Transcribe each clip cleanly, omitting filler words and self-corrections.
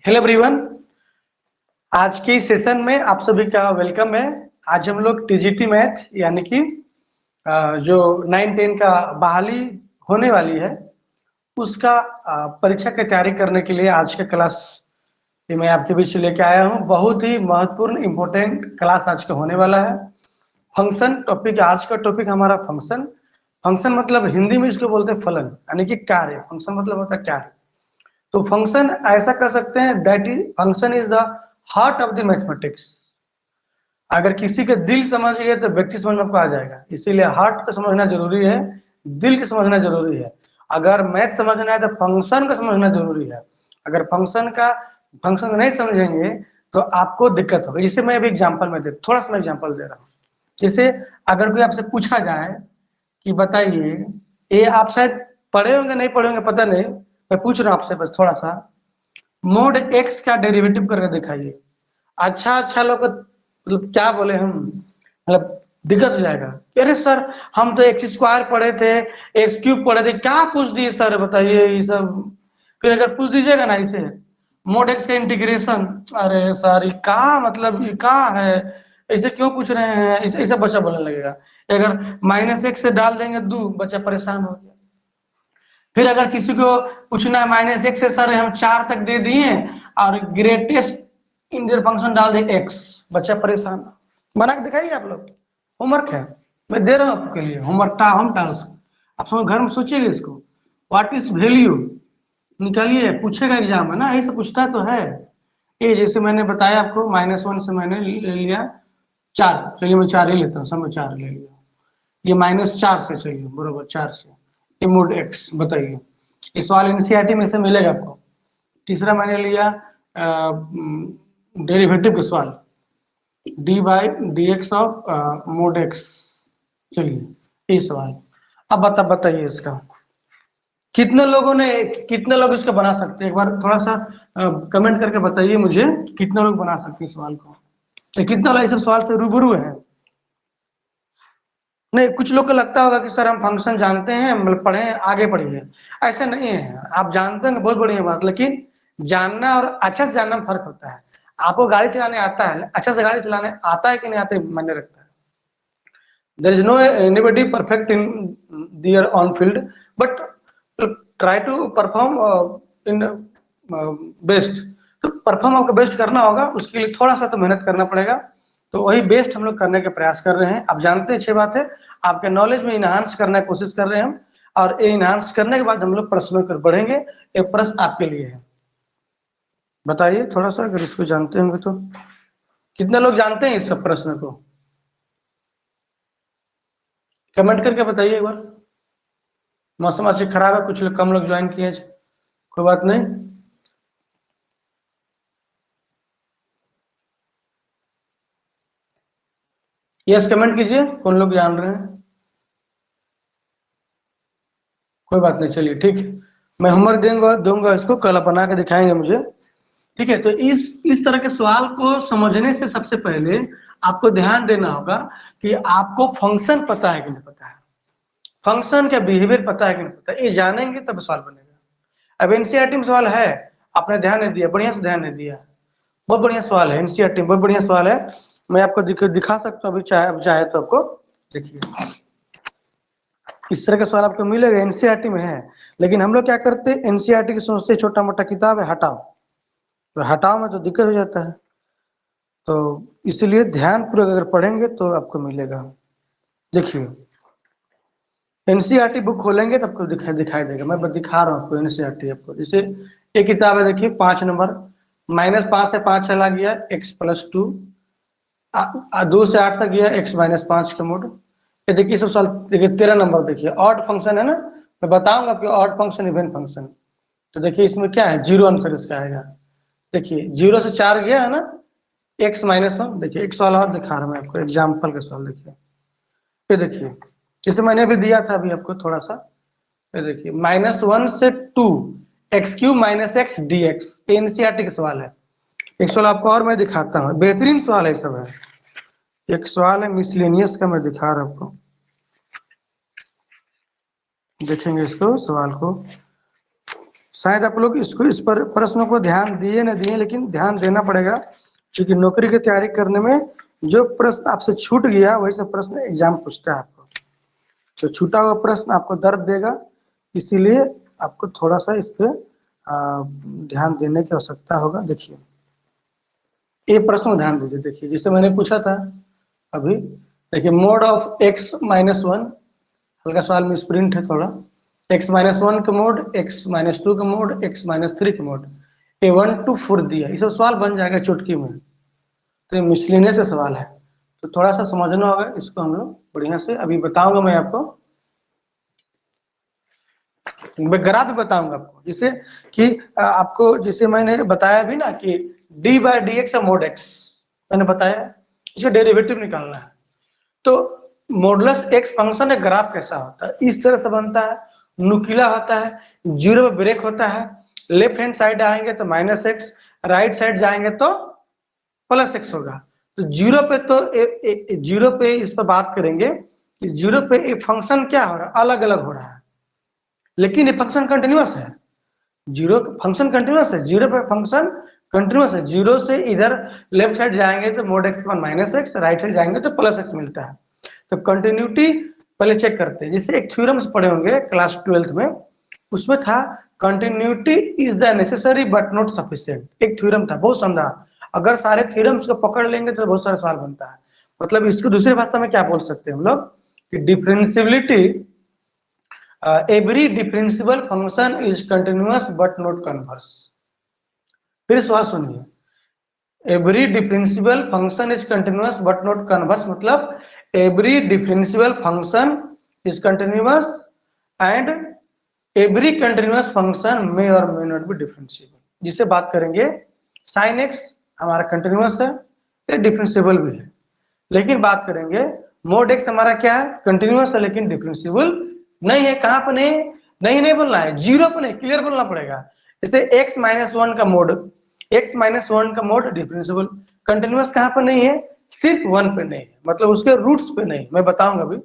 Hello everyone, आज के session में आप सभी का वेलकम है। आज हम लोग टीजीटी मैथ यानी कि जो 9-10 का बहाली होने वाली है उसका परीक्षा की तैयारी करने के लिए आज का क्लास ये मैं आपके बीच लेके आया हूँ। बहुत ही महत्वपूर्ण इम्पोर्टेंट क्लास आज का होने वाला है। फंक्शन टॉपिक, आज का टॉपिक हमारा फंक्शन। फंक्शन मतलब हिंदी में इसको बोलते हैं फलन यानी कि कार्य। फंक्शन मतलब होता है कार्य। तो फंक्शन ऐसा कर सकते हैं that is function is the heart of the mathematics. अगर किसी का दिल समझ गए तो व्यक्ति समझ में आपको आ जाएगा, इसीलिए हार्ट को समझना जरूरी है, दिल को समझना जरूरी है। अगर मैथ समझना है तो फंक्शन को समझना जरूरी है। अगर फंक्शन नहीं समझेंगे तो आपको दिक्कत होगी। जैसे मैं अभी एग्जाम्पल में थोड़ा सा मैं एग्जाम्पल दे रहा हूँ। जैसे अगर कोई आपसे पूछा जाए कि बताइए, ये आप शायद पढ़े होंगे नहीं पढ़े होंगे पता नहीं, मैं पूछ रहा हूँ आपसे बस थोड़ा सा, मोड एक्स का डेरिवेटिव करके दिखाइए। अच्छा लोग मतलब क्या बोले हम, मतलब दिक्कत हो जाएगा। अरे सर हम तो एक्स स्क्वायर पढ़े थे, एक्स क्यूब पढ़े थे, क्या पूछ दिए सर बताइए ये सब। फिर अगर पूछ दीजिएगा ना इसे मोड एक्स का इंटीग्रेशन, अरे सर ये का मतलब ये का है, ऐसे क्यों पूछ रहे हैं, ऐसा बच्चा बोलने लगेगा। अगर माइनस एक्स से डाल देंगे 2, बच्चा परेशान हो गया। फिर अगर किसी को पूछना है माइनस एक्स से सर हम 4 तक दे दिए और ग्रेटेस्ट इंटीजर फंक्शन डाल दे एक्स, बच्चा परेशान। बना के दिखाइए आप लोग, होमवर्क है, मैं दे रहा हूँ आपके लिए होमवर्क हम टास्क। आप सब घर में सोचिएगा इसको, व्हाट इज वैल्यू निकालिए, पूछेगा एग्जाम में ना, यही सब पूछता तो है। ये जैसे मैंने बताया आपको -1 से मैंने ले लिया 4, चलिए मैं 4 ही लेता हूँ, सब में 4 ले लिया। ये -4 से चलिए बरोबर 4 से ये मोड एक्स बताइए। ये सवाल एनसीईआरटी में से मिलेगा आपको। तीसरा मैंने लिया डेरिवेटिव का सवाल, D by D x of mode x. चलिए ये सवाल, अब बताइए इसका कितने लोग इसको बना सकते हैं। एक बार थोड़ा सा कमेंट करके बताइए मुझे, कितने लोग बना सकते हैं सवाल को, कितना लोग इस सवाल से रूबरू है। नहीं, कुछ लोग को लगता होगा कि सर हम फंक्शन जानते हैं, मतलब पढ़े आगे पढ़िए, ऐसा नहीं है। आप जानते हैं बहुत बढ़िया बात, लेकिन जानना और अच्छा से जानना में फर्क होता है। आपको गाड़ी चलाने आता है, अच्छा से गाड़ी चलाने आता है कि नहीं आता है मायने रखता है। There is no anybody perfect in there on field, but try to perform in best. तो परफॉर्म आपको बेस्ट करना होगा, उसके लिए थोड़ा सा तो मेहनत करना पड़ेगा। तो वही बेस्ट हम लोग करने का प्रयास कर रहे हैं। आप जानते हैं, अच्छी बात है, आपके नॉलेज में इनहांस करने की कोशिश कर रहे हैं हम। और इनहांस करने के बाद हम लोग प्रश्नों पर बढ़ेंगे। एक प्रश्न आपके लिए है, बताइए थोड़ा सा, अगर इसको जानते होंगे तो। कितने लोग जानते हैं इस सब प्रश्न को, कमेंट करके बताइए एक बार। मौसम अच्छी खराब है, कुछ लोग कम लोग ज्वाइन किए, कोई बात नहीं। यस कमेंट कीजिए कौन लोग जान रहे हैं। कोई बात नहीं, चलिए ठीक है, मैं होमवर्क दूंगा इसको, कल बना के दिखाएंगे मुझे। ठीक है, तो इस तरह के सवाल को समझने से सबसे पहले आपको ध्यान देना होगा कि आपको फंक्शन पता है कि नहीं पता है, फंक्शन का बिहेवियर पता है कि नहीं पता है। ये जानेंगे तब सवाल बनेगा। अब एनसीईआरटी में सवाल है, आपने ध्यान नहीं दिया, बढ़िया से ध्यान नहीं दिया। बहुत बढ़िया सवाल है एनसीईआरटी में, बहुत बढ़िया सवाल है। मैं आपको दिखा सकता हूँ अभी, चाहे तो आपको देखिए, इस तरह का सवाल आपको मिलेगा, एनसीईआरटी में है। लेकिन हम लोग क्या करते हैं, एनसीईआरटी की सोचते छोटा मोटा किताब है, हटाओ, तो हटाओ में तो दिक्कत हो जाता है। तो इसलिए ध्यान पूर्वक अगर पढ़ेंगे तो आपको मिलेगा। देखिए एनसीईआरटी बुक खोलेंगे तो आपको दिखाई देगा। मैं दिखा रहा हूँ आपको एनसीईआरटी आपको। जैसे एक किताब है, देखिए 5 नंबर, -5 से 5 चला गया x+2, 2 से 8 तक गया x-5 का मोड। ये देखिए सब सवाल, देखिए 13 नंबर, देखिए ऑड फंक्शन है ना, मैं बताऊंगा कि ऑड फंक्शन इवन फंक्शन। तो देखिए इसमें क्या है, 0 आंसर इसका आएगा। देखिए 0 से 4 गया है ना, x-1। देखिए एक सवाल और दिखा रहा हूं मैं आपको, एग्जाम्पल का सवाल देखिए। ये देखिए जैसे मैंने अभी दिया था अभी आपको थोड़ा सा, ये देखिए -1 से 2 x³ - x dx, एनसीईआरटी का सवाल है। एक सवाल आपको और मैं दिखाता हूँ, बेहतरीन सवाल है सब है। एक सवाल है मिसलेनियस का, मैं दिखा रहा हूं आपको, देखेंगे इसको सवाल को। शायद आप लोग इसको इस पर प्रश्नों को ध्यान दिए न दिए, लेकिन ध्यान देना पड़ेगा, क्योंकि नौकरी की तैयारी करने में जो प्रश्न आपसे छूट गया वही सब प्रश्न एग्जाम पूछता है आपको। तो छूटा हुआ प्रश्न आपको दर्द देगा, इसीलिए आपको थोड़ा सा इस पे ध्यान देने की आवश्यकता होगा। देखिए ये प्रश्न को ध्यान दीजिए, देखिए जिसे मैंने पूछा था अभी, देखिए mode of x minus one, हल्का सवाल में स्प्रिंट है थोड़ा, x माइनस वन का मोड, x माइनस टू का मोड, x माइनस थ्री का मोड, ये 1 to 4 दिया, ये सब सवाल बन जाएगा चुटकी में। तो ये मिसलिनियस सवाल है, तो थोड़ा सा समझना होगा इसको हम लोग बढ़िया से। अभी बताऊंगा मैं आपको, मैं ग्राफ बताऊंगा आपको, जिससे कि आपको, जिसे मैंने बताया भी ना कि D by D x mode x मैंने बताया, इसका डेरिवेटिव निकालना है। तो मॉडुलस एक्स फंक्शन है, ग्राफ कैसा होता है, इस तरह से बनता है, नुकीला होता है, जीरो पे ब्रेक होता है, लेफ्ट हैंड साइड आएंगे तो माइनस एक्स, राइट साइड जाएंगे तो प्लस एक्स होगा। तो जीरो पे तो जीरो पे इस पर बात करेंगे कि जीरो पे एक फंक्शन क्या हो रहा है, अलग अलग हो रहा है, लेकिन ये फंक्शन कंटिन्यूअस है। जीरो फंक्शन कंटिन्यूअस है, जीरो पे फंक्शन कंटिन्यूअस है। जीरो से इधर लेफ्ट साइड जाएंगे तो मोड एक्स के बाद माइनस एक्स, राइट साइड जाएंगे तो प्लस एक्स मिलता है। तो कंटिन्यूटी पहले चेक करते हैं, जैसे एक थ्योरम पढ़े होंगे क्लास 12th में, उसमें था continuity is the necessary but not sufficient. एक थ्योरम था बहुत समझा, अगर सारे थ्योरम्स को पकड़ लेंगे तो बहुत सारे सवाल बनता है। मतलब इसको दूसरी भाषा में क्या बोल सकते हैं हम लोग कि differentiability, every differentiable function is continuous but not converse. फिर सवाल सुनिए, every differentiable function is continuous but not converse, मतलब every differentiable function is continuous and every continuous function may और मे नॉट बी डिफरेंशिएबल। जिससे बात करेंगे sine x हमारा continuous है, ये डिफरेंशिएबल भी है, लेकिन बात करेंगे मोड एक्स हमारा क्या है, कंटिन्यूअस है लेकिन डिफरेंशिएबल नहीं है। कहां पर नहीं, नहीं बोलना है, जीरो पर नहीं, क्लियर बोलना पड़ेगा। जैसे x माइनस वन का मोड, x माइनस वन का मोड डिफरेंशिएबल, कंटिन्यूअस कहां पर नहीं है, सिर्फ वन पे नहीं है, मतलब उसके रूट्स पे नहीं, मैं बताऊंगा अभी।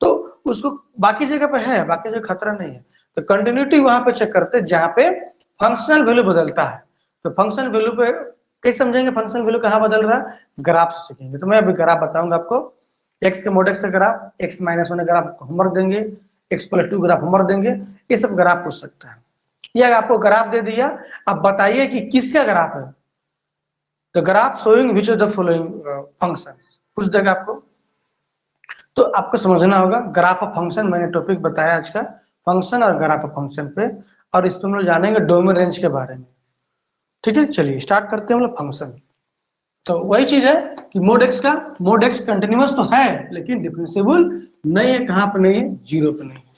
तो उसको बाकी जगह पे है, बाकी जगह खतरा नहीं है। तो कंटिन्यूटी वहां पे चेक करते हैं जहां पे फंक्शनल वैल्यू बदलता है। तो फंक्शनल वैल्यू पे कैसे समझेंगे, फंक्शनल वैल्यू कहां बदल रहा है, ग्राफ से सीखेंगे। तो मैं अभी ग्राफ बताऊंगा आपको, एक्स के मोड एक्स का graph, x minus one graph homework देंगे, x plus two graph homework देंगे, ये सब ग्राफ पूछ सकता है। यह आपको ग्राफ दे दिया, अब बताइए कि किसका ग्राफ है। The graph showing which of the following functions पूछ देगा आपको। तो आपको समझना होगा ग्राफ ऑफ फंक्शन, मैंने टॉपिक बताया आज का फंक्शन और ग्राफ ऑफ फंक्शन पे, और इस पर हम लोग जानेंगे डोमेन रेंज के बारे में। ठीक है, चलिए स्टार्ट करते हैं हम लोग फंक्शन। तो वही चीज है कि मोड एक्स का, मोड एक्स कंटिन्यूअस तो है लेकिन डिफरेंशिएबल नहीं है, कहां पर नहीं है, जीरो पे नहीं है।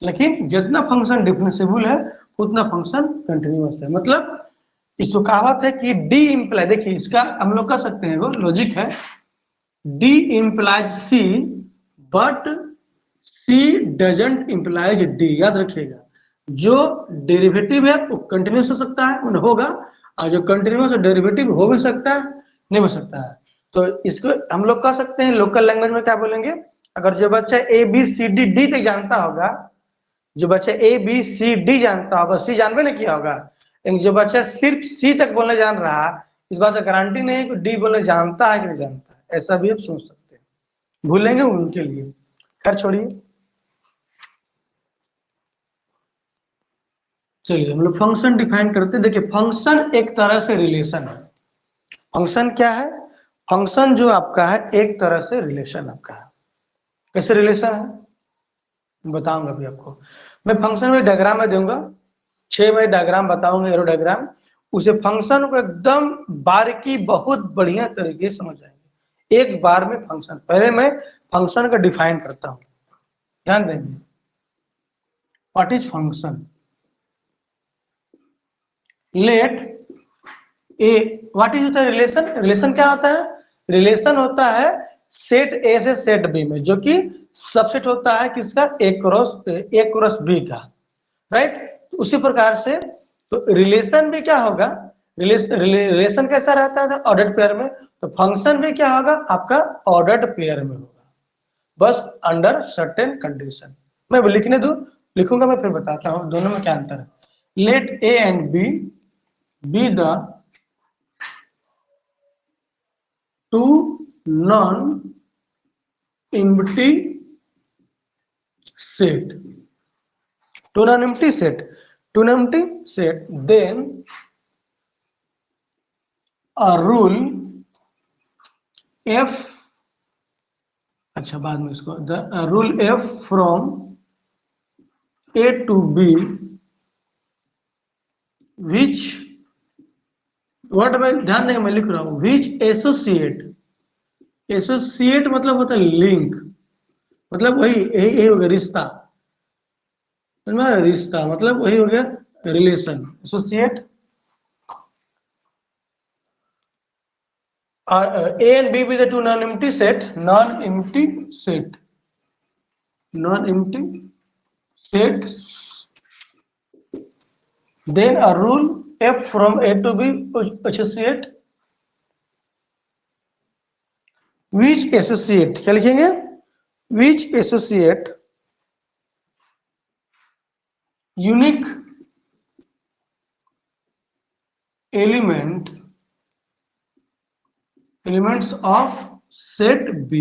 लेकिन जितना फंक्शन डिफरेंशिएबल है उतना फंक्शन कंटिन्यूअस है। मतलब इसको कहावत है कि डी इंप्लाई, देखिए इसका हम लोग कह सकते हैं, वो लॉजिक है, D implies C but C doesn't implies D. याद रखिएगा, जो डेरिवेटिव है वो कंटिन्यूअस हो सकता है, उन्हें होगा, और जो कंटिन्यूअस डेरिवेटिव हो भी सकता है, नहीं हो सकता है। तो इसको हम लोग कह सकते हैं लोकल लैंग्वेज में क्या बोलेंगे, अगर जो बच्चा A B C D D तक जानता होगा, जो बच्चा ए बी सी डी जानता होगा, सी जानबे नहीं किया होगा, लेकिन जो बच्चा सिर्फ सी तक बोलने जान रहा, इस बात से गारंटी नहीं है कि डी बोलने जानता है कि नहीं जानता है, ऐसा भी आप सोच सकते हैं, भूलेंगे उनके लिए। खैर छोड़िए, चलिए हम लोग फंक्शन डिफाइन करते हैं। देखिए फंक्शन एक तरह से रिलेशन है। फंक्शन क्या है, फंक्शन जो आपका है एक तरह से रिलेशन आपका है। कैसे रिलेशन है बताऊंगा अभी आपको। मैं फंक्शन में डायग्राम में दूंगा, 6 में डायग्राम बताऊंगा, एरो डायग्राम, उसे फंक्शन को एकदम बारीकी बहुत बढ़िया तरीके से समझ आएंगे एक बार में फंक्शन। पहले मैं फंक्शन का डिफाइन करता हूं, ध्यान देंगे। What is function, let A, what is होता है रिलेशन, रिलेशन क्या होता है, रिलेशन होता है सेट ए से सेट बी में, जो कि सबसेट होता है किसका, ए क्रॉस बी का, राइट। उसी प्रकार से तो रिलेशन भी क्या होगा, रिलेशन कैसा रहता है ऑर्डर्ड पेयर में, तो फंक्शन भी क्या होगा आपका ऑर्डर्ड पेयर में होगा, बस अंडर सर्टेन कंडीशन। मैं लिखने दूं, लिखूंगा मैं, फिर बताता हूं दोनों में क्या अंतर है। Let A and B the two non empty set, two non empty set, two non empty set, then a rule f, अच्छा बाद में इसको, the rule f from a to b which, what मैं ध्यान देंगे मैं लिख रहा हूं, which एसोसिएट, एसोसिएट मतलब होता है लिंक, मतलब वही यही हो गया रिश्ता, रिश्ता मतलब वही हो गया relation, associate. A and B with the two non-empty set, non-empty set, non-empty sets. Then a rule F from A to B associate, which associate, क्या लिखेंगे, which associate unique elements of set B,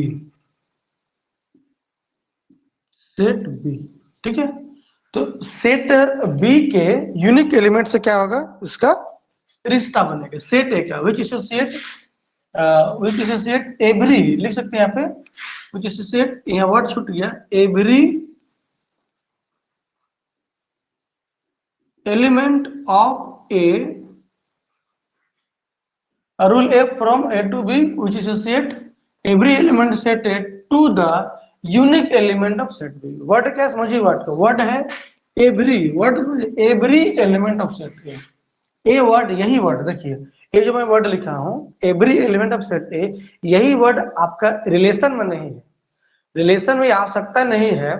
set B, ठीक है। तो set B के unique element से क्या होगा, उसका रिश्ता बनेगा। सेट ए क्या, विच एसोसिएट एवरी, लिख सकते हैं यहाँ पे, विच एसोसिएट, यहाँ वर्ड छूट गया, every element of A, rule A from A to B which associate every element set A to the unique element of set B. Word क्या समझिए, वर्ड को, वर्ड है every, word every element of set A, A word, यही word देखिए, ये जो मैं word लिखा हूं every element of set A, यही वर्ड आपका रिलेशन में नहीं है, रिलेशन में आवश्यकता नहीं है,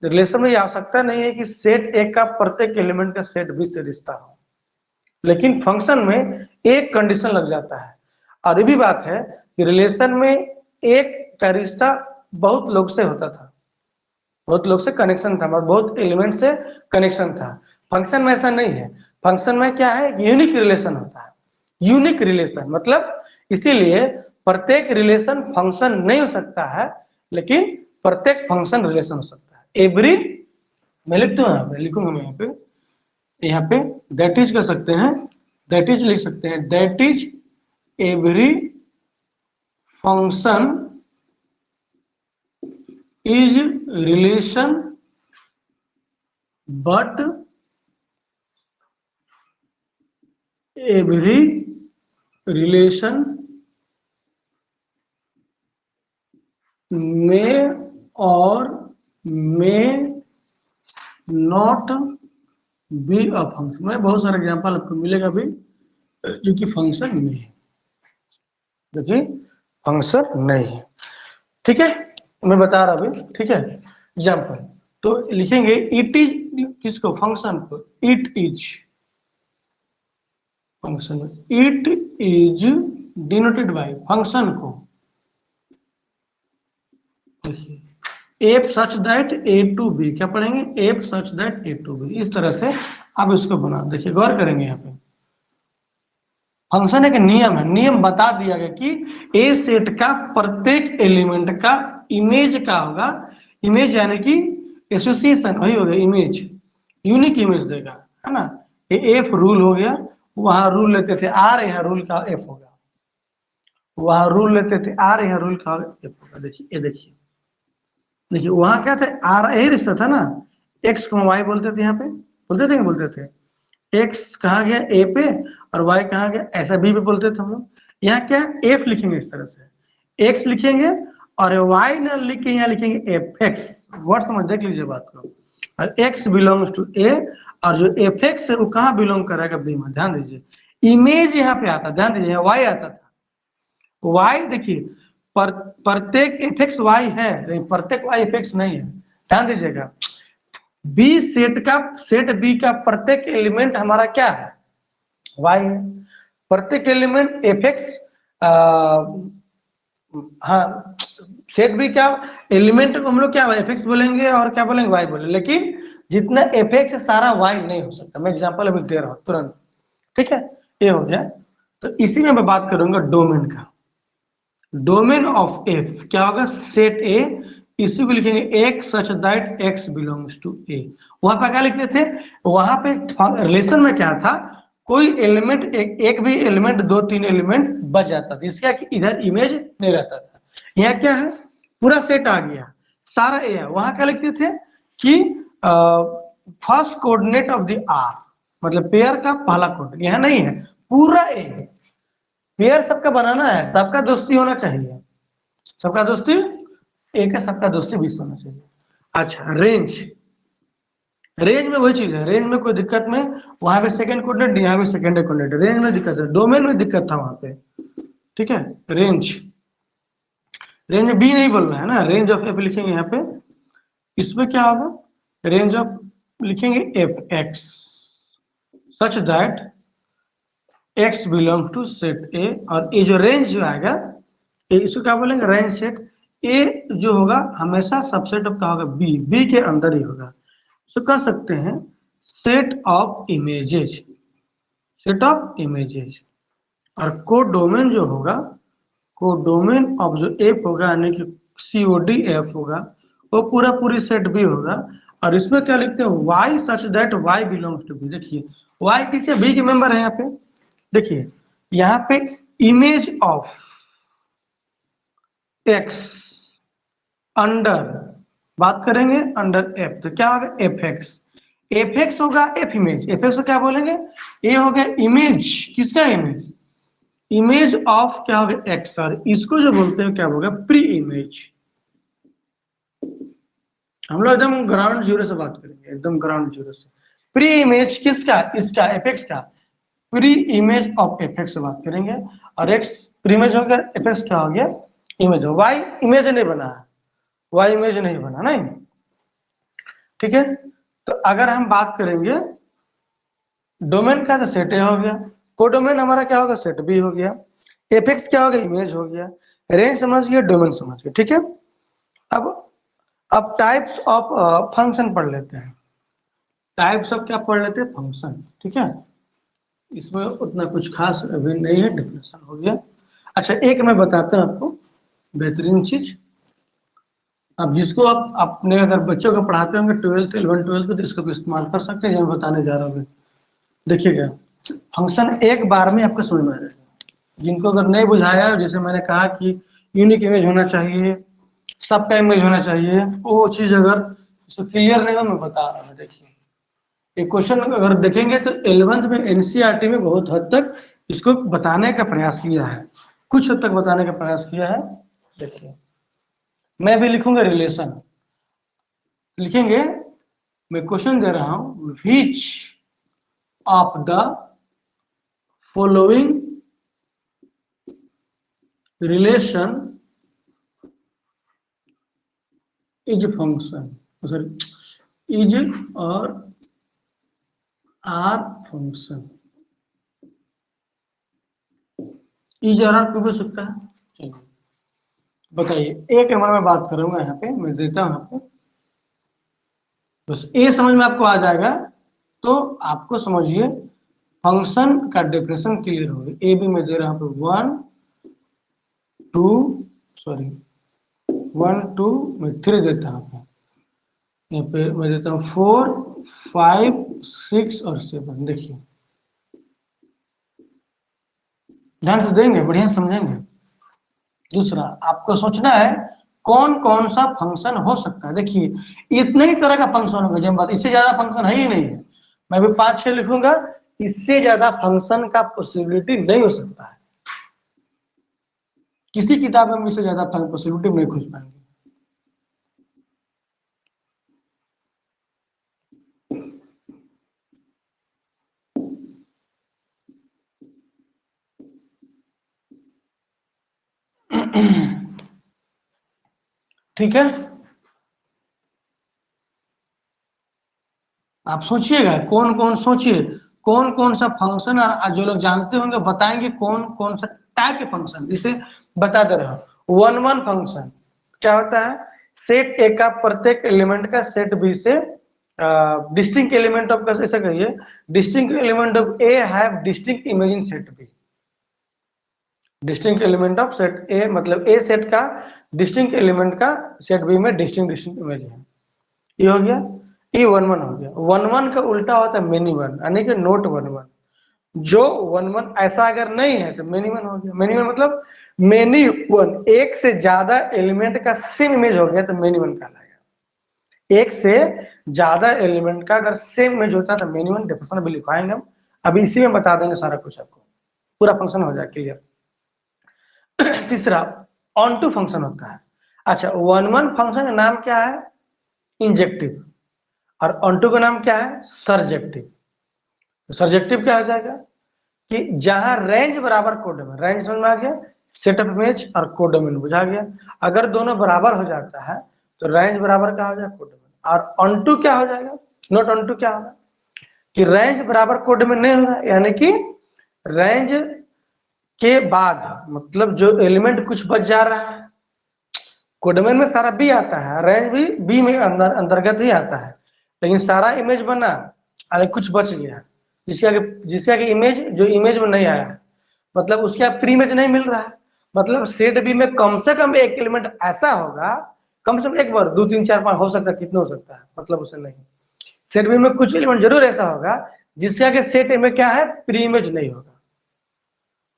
रिलेशन में आवश्यकता नहीं है कि सेट ए का प्रत्येक एलिमेंट का सेट बी से रिश्ता हो, लेकिन फंक्शन में एक कंडीशन लग जाता है। और ये भी बात है कि रिलेशन में एक का रिश्ता बहुत लोग से होता था, बहुत लोग से कनेक्शन था, बहुत एलिमेंट से कनेक्शन था। फंक्शन में ऐसा नहीं है, फंक्शन में क्या है, यूनिक रिलेशन होता है, यूनिक रिलेशन मतलब, इसीलिए प्रत्येक रिलेशन फंक्शन नहीं हो सकता है, लेकिन प्रत्येक फंक्शन रिलेशन हो सकता है। एवरी, मैं लिखता हूँ, यहाँ पे लिखूंगा मैं, यहाँ पे दैट इज कर सकते हैं, दैट इज लिख सकते हैं, that is every function is relation but every relation में और में नॉट बी अ फंक्शन। मैं बहुत सारे एग्जांपल आपको मिलेगा भी जो कि फंक्शन नहीं है, देखिए फंक्शन नहीं है, ठीक है, मैं बता रहा अभी, ठीक है। एग्जांपल तो लिखेंगे इट इज, किसको, फंक्शन को, it is function, it is denoted by function को, देखिए F such that A to B, क्या पढ़ेंगे, F such that A to B, इस तरह से आप इसको बना, देखिए गौर करेंगे यहाँ पे, फंक्शन एक नियम है, नियम बता दिया गया कि ए सेट का प्रत्येक एलिमेंट का इमेज का होगा, इमेज यानी कि एसोसिएशन, वही हो गया इमेज, यूनिक इमेज देगा, है ना। ये एफ रूल हो गया, वहां रूल लेते थे आर, यहाँ रूल का एफ होगा, वहां रूल लेते थे आर, यहाँ रूल का एफ होगा। देखिए ये देखिए, देखिए वहां क्या था, आर ए रिश्ता था ना, एक्स को वाई बोलते थे, यहाँ पे बोलते थे, बोलते थे एक्स कहा गया ए पे और वाई कहा गया, ऐसा बी पे बोलते थे हम लोग। यहाँ क्या एफ लिखेंगे इस तरह से, एक्स लिखेंगे और वाई ना लिख के यहाँ लिखेंगे एफ एक्स, वर्ड समझ देख लीजिए बात को, और एक्स बिलोंग्स टू ए, और जो एफ एक्स है वो कहाँ बिलोंग करेगा, बी में, ध्यान दीजिए, इमेज यहाँ पे आता, ध्यान दीजिए वाई आता था, वाई देखिए प्रत्येक एफ एक्स वाई है, लेकिन प्रत्येक वाई एफ एक्स नहीं है, ध्यान दीजिएगा। बी सेट का, सेट बी का प्रत्येक एलिमेंट हमारा क्या है, वाई है, प्रत्येक एलिमेंट एफ एक्स, हाँ सेट बी क्या एलिमेंट को हम लोग क्या एफ एक्स बोलेंगे और क्या बोलेंगे, वाई बोलेंगे, लेकिन जितना एफ एक्स है सारा वाई नहीं हो सकता। मैं एग्जांपल अभी दे रहा हूँ तुरंत, ठीक है, ये हो गया। तो इसी में मैं बात करूंगा डोमेन का। डोमेन ऑफ एफ क्या होगा, सेट ए, इसी को लिखेंगे x such that x belongs to A. वहां पे क्या लिखते थे, वहां पे रिलेशन में क्या था, कोई एलिमेंट एक भी एलिमेंट दो तीन एलिमेंट बच जाता था, इसका कि इधर इमेज नहीं रहता था। यहाँ क्या है, पूरा सेट आ गया, सारा ए है। वहां क्या लिखते थे कि first coordinate of the R, मतलब पेयर का पहला कोऑर्डिनेट, यहाँ नहीं है, पूरा ए है। पेयर सबका बनाना है, सबका दोस्ती होना चाहिए, सबका दोस्ती एक है, सबका दोस्ती 20 होना चाहिए। अच्छा, रेंज, रेंज में वही चीज है, रेंज में कोई दिक्कत नहीं, वहां पे सेकंड कोऑर्डिनेट, यहाँ पे सेकंड कोऑर्डिनेट, रेंज में दिक्कत है, डोमेन में दिक्कत था वहां पे, ठीक है। रेंज, रेंज बी नहीं बोल रहा है ना, रेंज ऑफ एफ लिखेंगे यहाँ पे, इसमें क्या होगा, रेंज ऑफ लिखेंगे F X such that X belong to set A, और ये जो रेंज जो आएगा इसको क्या बोलेंगे, रेंज सेट। ए जो होगा हमेशा सबसेट ऑफ क्या होगा, बी, बी के अंदर ही होगा, तो कह सकते हैं set of images, set of images. और कोडोमेन जो होगा, कोडोमेन ऑफ जो एफ होगा यानी कि सीओडी एफ होगा, वो पूरा पूरी सेट बी होगा। और इसमें क्या लिखते हैं, Y such that Y belongs to B. देखिए वाई किसी बी के मेंबर है यहाँ पे, देखिए यहाँ पे इमेज ऑफ एक्स अंडर, बात करेंगे अंडर एफ, तो क्या होगा एफ एक्स, एफ एक्स होगा एफ इमेज, एफ एक्स को क्या बोलेंगे, ये हो गया इमेज, किसका इमेज, इमेज ऑफ क्या होगा एक्स, और इसको जो बोलते हैं क्या होगा प्री इमेज। हम लोग एकदम ग्राउंड जीरो से बात करेंगे, एकदम ग्राउंड जीरो से। प्री इमेज किसका, इसका एफ एक्स का, pre image of F x से बात करेंगे। और एक्स प्री इमेज हो गया, एफ एक्स क्या हो गया इमेज, वाई इमेज नहीं बना है, वाई इमेज नहीं बना, नहीं, ठीक है। तो अगर हम बात करेंगे डोमेन का, तो सेट ए हो गया, कोडोमेन हमारा क्या होगा, सेट बी हो गया, एफेक्स क्या हो गया, इमेज हो गया, रेंज समझ गया, डोमेन समझ गया, ठीक है। अब टाइप्स ऑफ फंक्शन पढ़ लेते हैं, टाइप्स ऑफ क्या पढ़ लेते हैं, फंक्शन, ठीक है। इसमें उतना कुछ खास अभी नहीं है, डेफिनेशन हो गया। अच्छा एक मैं बताता हूँ आपको बेहतरीन चीज, अब जिसको आप अपने अगर बच्चों को पढ़ाते होंगे 12th 11 12 को, तो इसको भी इस्तेमाल कर सकते हैं, जो मैं बताने जा रहा हूँ। देखिएगा फंक्शन एक बार में आपको समझ में आ जाएगा, जिनको अगर नहीं बुझाया, जैसे मैंने कहा कि यूनिक इमेज होना चाहिए, सबका इमेज होना चाहिए, वो चीज अगर इसको क्लियर नहीं हो, मैं बता रहा हूँ। देखिए ये क्वेश्चन अगर देखेंगे तो 11th में एनसीईआरटी में बहुत हद तक इसको बताने का प्रयास किया है, कुछ हद तक बताने का प्रयास किया है। देखिए मैं भी लिखूंगा रिलेशन, लिखेंगे, मैं क्वेश्चन दे रहा हूं, which of the following relation is function, sorry is और आर फंक्शन, इज और आर हो सकता है। चलिए बताइए, एक नंबर में बात करूंगा, यहाँ पे मैं देता हूं यहाँ पे, बस ए समझ में आपको आ जाएगा तो आपको समझिए फंक्शन का डेफिनेशन क्लियर होगा। ए भी मैं दे रहा हूं 1 2 सॉरी 1 2 मैं 3 देता हूं, यहाँ पे मैं देता हूँ 4 5 6 और 7। देखिए ध्यान से देंगे, बढ़िया समझेंगे। दूसरा आपको सोचना है कौन कौन सा फंक्शन हो सकता है। देखिए इतने ही तरह का फंक्शन होगा, जब बात, इससे ज्यादा फंक्शन है ही नहीं है। मैं भी 5-6 लिखूंगा, इससे ज्यादा फंक्शन का पॉसिबिलिटी नहीं हो सकता है, किसी किताब में इससे ज्यादा पॉसिबिलिटी नहीं खोज पाएंगे। ठीक है, आप सोचिएगा कौन कौन, सोचिए कौन कौन सा फंक्शन, और जो लोग जानते होंगे बताएंगे कौन कौन सा टाइप के फंक्शन, जिसे बता दे रहा हूं। 1 1 फंक्शन क्या होता है, सेट ए का प्रत्येक एलिमेंट का सेट बी से डिस्टिंक्ट एलिमेंट ऑफ, ऐसा कहिए, distinct element of A have distinct image in set B. Distinct element of set A मतलब ए सेट का डिस्टिंक्ट एलिमेंट का सेट बी में डिस्टिंक्ट इमेज है। ये हो गया, ये 1 1 हो गया। 1 1 का उल्टा होता है मेनी वन, यानी कि नोट 1 1। जो 1 1 ऐसा अगर नहीं है तो मेनी वन हो गया। मेनी वन मतलब मेनी वन, एक से ज्यादा एलिमेंट का सेम इमेज हो गया तो मेनी वन कहलाएगा। एक से ज्यादा एलिमेंट का अगर सेम इमेज होता है तो मेनी वन डेफिनेशन भी लिखवाएंगे हम, अभी इसी में बता देंगे सारा कुछ आपको, पूरा फंक्शन हो जाए क्लियर। तीसरा ऑन टू फंक्शन होता है। अच्छा 1 1 फंक्शन का नाम क्या है? इंजेक्टिव। और ऑन टू का नाम क्या है? सरजेक्टिव। तो सरजेक्टिव क्या हो जाएगा कि जहां रेंज बराबर कोडोमेन, रेंज समझ में आ गया, सेट ऑफ इमेज और कोडोमेन बुझा गया। अगर दोनों बराबर हो जाता है तो रेंज बराबर क्या हो जाएगा? कोडोमेन। और ऑन टू क्या हो जाएगा? नॉट ऑन टू क्या होगा कि रेंज बराबर कोडोमेन नहीं होगा, यानी कि रेंज के बाद मतलब जो एलिमेंट कुछ बच जा रहा है, कोडोमेन में सारा बी आता है, रेंज भी बी में अंतर्गत ही आता है, लेकिन सारा इमेज बना अरे कुछ बच गया, जिसके आगे इमेज जो इमेज में नहीं आया, मतलब उसके आप फ्री इमेज नहीं मिल रहा है। मतलब सेट बी में कम से कम एक एलिमेंट ऐसा होगा, कम से कम एक बार 2 3 4 5 हो सकता है, कितना हो सकता है मतलब उसे नहीं, सेट बी में कुछ एलिमेंट जरूर ऐसा होगा जिसके आगे सेट ए में क्या है? प्री इमेज नहीं होगा।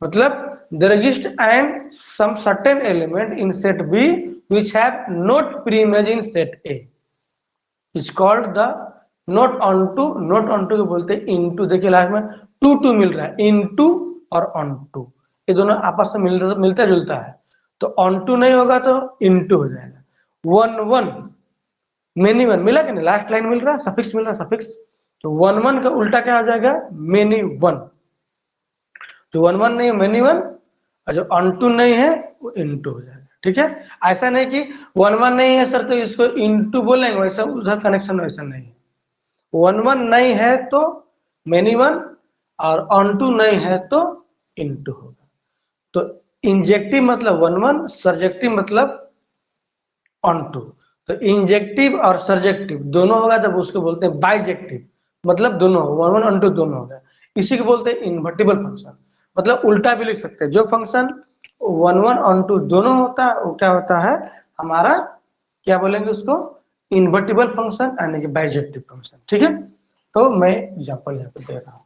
मतलब there exists and some certain element in set B which have not pre-image in set A is called the not onto, not onto को बोलते हैं into। देखिए लास्ट में टू टू मिल रहा है, into और onto, ये दोनों आपस में मिलता जुलता है, तो onto नहीं होगा तो into हो जाएगा। 1 1 मेनी वन मिला कि नहीं, लास्ट लाइन मिल रहा है, सफिक्स मिल रहा है, सफिक्स, तो 1 1 का उल्टा क्या हो जाएगा? Many one. तो 1 1 नहीं है मेनी वन, और जो ऑनटू नहीं है वो इनटू हो जाएगा। ठीक है, ऐसा नहीं कि 1 1 नहीं है सर तो इसको इनटू बोलेंगे, वैसा उधर कनेक्शन वैसा नहीं है। 1 1 नहीं है तो मेनी वन, और ऑनटू नहीं है तो इनटू होगा। तो इंजेक्टिव मतलब 1 1, सर्जेक्टिव मतलब ऑनटू। तो इंजेक्टिव और सर्जेक्टिव दोनों होगा तब उसको बोलते हैं बाइजेक्टिव, मतलब दोनों 1 1 ऑनटू दोनों हो गया। इसी को बोलते हैं इन्वर्टिबल फंक्शन, मतलब उल्टा भी लिख सकते हैं। जो फंक्शन 1 1 ऑनटू दोनों होता है वो क्या होता है हमारा, क्या बोलेंगे उसको? इन्वर्टिबल फंक्शन यानी कि बाइजेक्टिव फंक्शन। ठीक है, तो मैं एग्जांपल यहाँ पे दे रहा हूँ।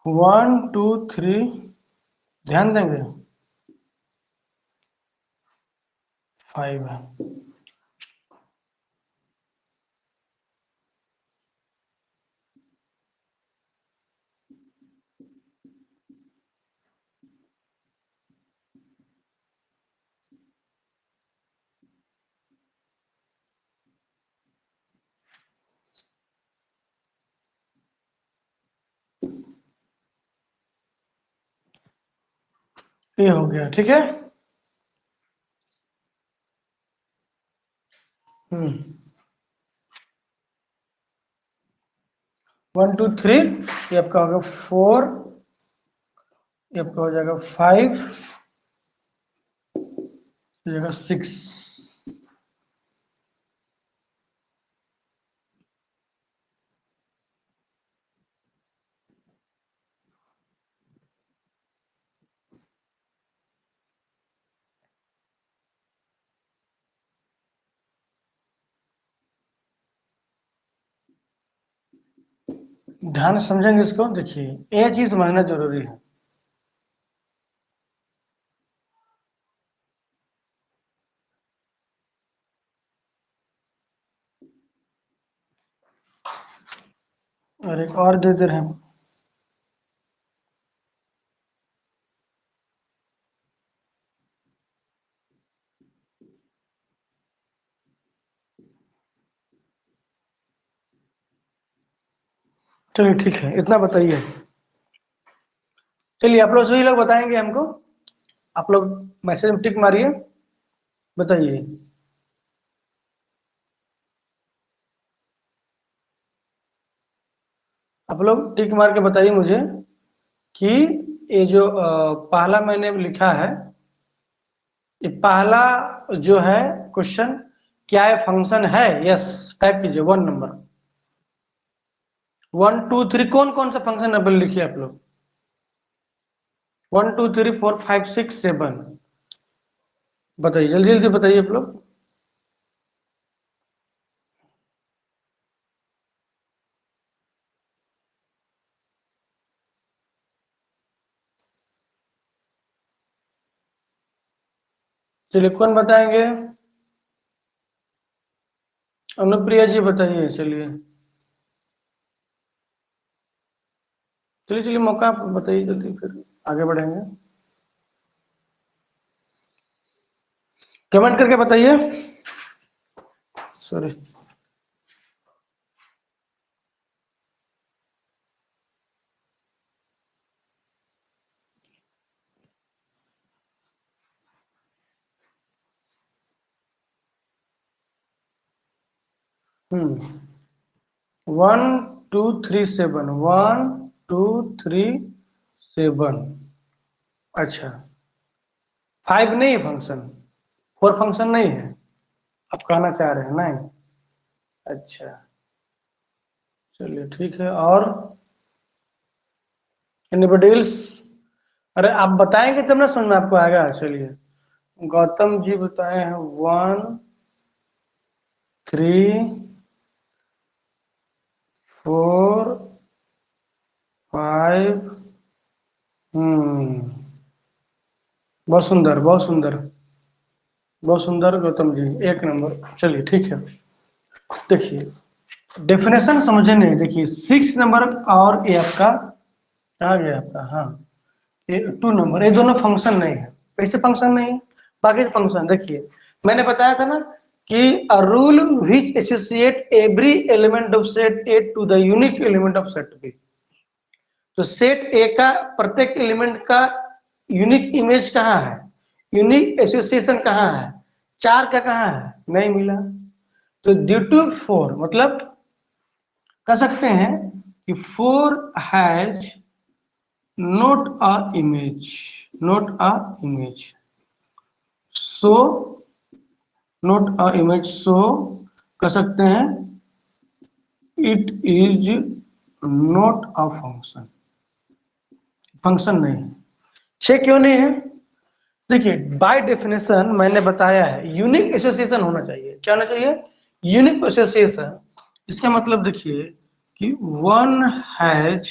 वन टू थ्री, ध्यान देंगे, 5 है। ये हो गया। ठीक है, 1 2 3, ये आपका होगा 4, ये आपका हो जाएगा 5, हो जाएगा 6। ध्यान से समझेंगे इसको, देखिए एक चीज समझना जरूरी है। और एक और दे रहे हैं, चलिए ठीक है, इतना बताइए। चलिए आप लोग सभी लोग बताएंगे हमको, आप लोग मैसेज में टिक मारिए। बताइए। आप लोग टिक मार के बताइए मुझे कि ये जो पहला मैंने लिखा है, ये पहला जो है क्वेश्चन, क्या ये फंक्शन है? यस टाइप कीजिए 1 नंबर। 1 2 3 कौन कौन सा फंक्शन है लिखिए आप लोग। 1 2 3 4 5 6 7 बताइए, जल्दी जल्दी बताइए आप लोग। चलिए कौन बताएंगे? अनुप्रिया जी बताइए। चलिए चलिए चलिए, मौका बताइए जल्दी, फिर आगे बढ़ेंगे। कमेंट करके बताइए। सॉरी। 1 2 3 7 1 2 3 7। अच्छा 5 नहीं है फंक्शन, 4 फंक्शन नहीं है, आप कहना चाह रहे हैं नहीं? अच्छा चलिए ठीक है। और एनीबॉडी एल्स? अरे आप बताएंगे तब ना समझ में आपको आएगा। चलिए गौतम जी बताए हैं 1 3 4 5। बहुत सुंदर बहुत सुंदर बहुत सुंदर गौतम जी, 1 नंबर। चलिए ठीक है। देखिए डेफिनेशन समझे नहीं, देखिए 6 नंबर और ये आपका आ गया आपका, हाँ ये 2 नंबर, ये दोनों फंक्शन नहीं है। कैसे फंक्शन नहीं है? बाकी फंक्शन देखिए, मैंने बताया था ना कि a rule which associate every element of set A to the unique element of set B. तो सेट ए का प्रत्येक एलिमेंट का यूनिक इमेज कहाँ है, यूनिक एसोसिएशन कहाँ है, 4 का कहाँ है, नहीं मिला। तो ड्यू टू 4 मतलब कह सकते हैं कि 4 has not a image, not a image, so not a image, so कह सकते हैं it is not a function, function नहीं है। 6 क्यों नहीं है? देखिए बाय डेफिनेशन मैंने बताया है यूनिक एसोसिएशन होना चाहिए। क्या होना चाहिए? Unique association. इसका मतलब देखिए कि one has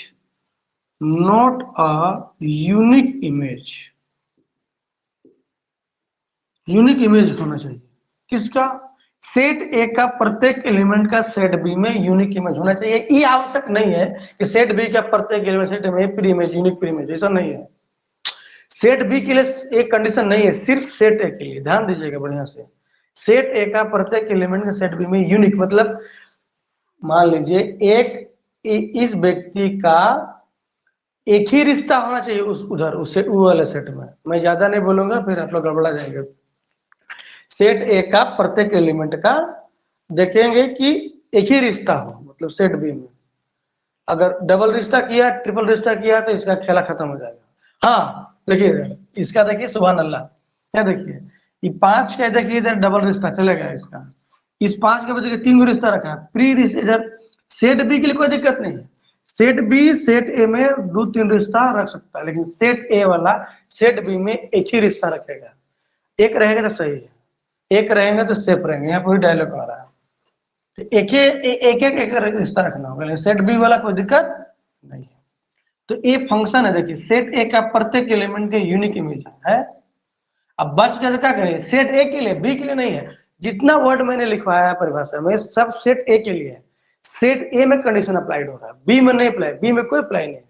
not a unique image, unique image होना चाहिए किसका? सेट ए का प्रत्येक एलिमेंट का सेट बी में यूनिक इमेज होना चाहिए। ये आवश्यक नहीं है कि सेट बी का प्रत्येक एलिमेंट सेट में pre image, unique pre image, ऐसा नहीं है। सेट बी के लिए एक कंडीशन नहीं है, सिर्फ सेट ए के लिए। ध्यान दीजिएगा बढ़िया से। सेट ए का प्रत्येक एलिमेंट का सेट बी में यूनिक मतलब मान लीजिए एक इस व्यक्ति का एक ही रिश्ता होना चाहिए उस उधर उस सेट, वो वाले सेट में। मैं ज्यादा नहीं बोलूंगा फिर आप लोग गड़बड़ा जाएंगे। सेट ए का प्रत्येक एलिमेंट का देखेंगे कि एक ही रिश्ता हो, मतलब सेट बी में अगर डबल रिश्ता किया, ट्रिपल रिश्ता किया तो इसका खेला खत्म हो जाएगा। हाँ देखिए इसका, देखिए सुभान अल्लाह, क्या देखिए ये 5 का देखिए इधर डबल रिश्ता चलेगा इसका, इस 5 के बजाय 3 रिश्ता रखा है प्री रिश्ता इधर। सेट बी के लिए कोई दिक्कत नहीं है, सेट बी सेट ए में 2-3 रिश्ता रख सकता है, लेकिन सेट ए वाला सेट बी में एक ही रिश्ता रखेगा। एक रहेगा तो सही है, एक रहेंगे तो सेफ रहेंगे। यहाँ पूरी डायलॉग आ रहा है तो एक रिश्ता रखना होगा, लेकिन सेट बी वाला कोई दिक्कत नहीं है। तो ये फंक्शन है, देखिए सेट ए का प्रत्येक एलिमेंट के यूनिक इमेज है। अब बच गया तो क्या करें? सेट ए के लिए, बी के लिए नहीं है। जितना वर्ड मैंने लिखवाया है परिभाषा में सब सेट ए के लिए है। सेट ए में कंडीशन अप्लाइड हो रहा है, बी में नहीं अप्लाई, बी में कोई अप्लाई नहीं।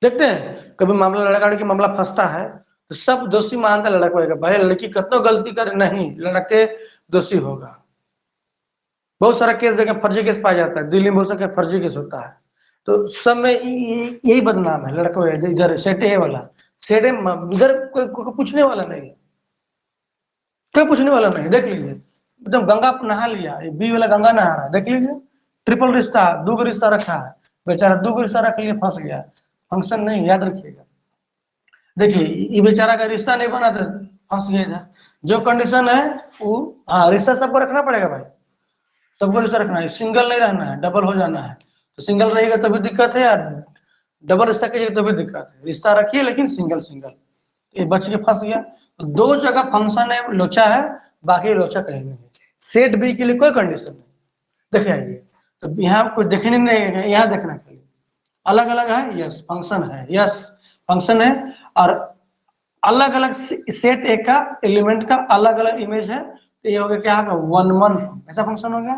देखते हैं कभी मामला लड़का लड़की मामला फंसता है तो सब दोषी मानता लड़का होगा, भाई लड़की कितना गलती करे, नहीं लड़के दोषी होगा। बहुत सारा केस देखें फर्जी केस पाया जाता है, दिल्ली में बहुत सारा फर्जी केस होता है। तो सब में यही बदनाम है लड़कों, इधर सेट ए वाला, सेट ए इधर कोई पूछने वाला नहीं है। कोई पूछने वाला नहीं, देख लीजिए एकदम गंगा नहा लिया, ये बी वाला गंगा नहा रहा है, देख लीजिए ट्रिपल रिश्ता, दो रिश्ता रखा है, बेचारा दो रिश्ता रख लिए फंस गया, फंक्शन नहीं, याद रखिएगा। देखिए ये बेचारा का रिश्ता नहीं बना तो फंस गया था, जो कंडीशन है वो, हाँ रिश्ता सबको रखना पड़ेगा भाई, सबको रिश्ता रखना है, सिंगल नहीं रहना है, डबल हो जाना है, तो सिंगल रहेगा तभी दिक्कत है यार, डबल रिश्ता कीजिए तभी दिक्कत है, रिश्ता रखिए लेकिन सिंगल सिंगल, ये बच के फंस गया। तो दो जगह फंक्शन है लोचा है, बाकी लोचा कहीं नहीं है। सेट बी के लिए कोई कंडीशन नहीं, देखिए आइए, तो यहाँ कुछ देखने नहीं है, यहाँ देखना खाली अलग अलग है, यस फंक्शन है, यस फंक्शन है, और अलग अलग सेट ए का एलिमेंट का अलग अलग इमेज है, तो ये हो गया क्या होगा 1 1, ऐसा फंक्शन हो गया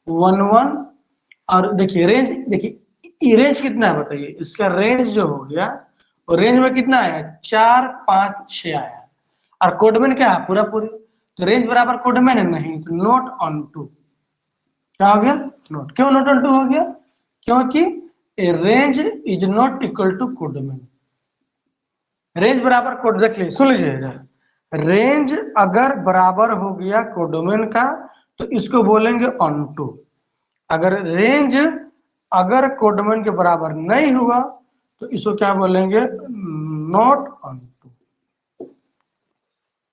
1 1। और देखिए रेंज, देखिए रेंज कितना है बताइए, इसका रेंज जो हो गया और रेंज में कितना आया 4 5 6 आया, और कोडमेन क्या है पूरा पूरी, तो रेंज बराबर कोडमेन है नहीं, तो नोट ऑन टू, क्या हो गया नोट, क्यों नोट ऑन टू हो गया, क्योंकि range is not equal to codomain, range बराबर कोड, देख लीजिए सुन लीजिएगा, रेंज अगर बराबर हो गया कोडोमेन का तो इसको बोलेंगे ऑन टू, अगर रेंज अगर कोडोमेन के बराबर नहीं हुआ तो इसको क्या बोलेंगे नॉट ऑन टू,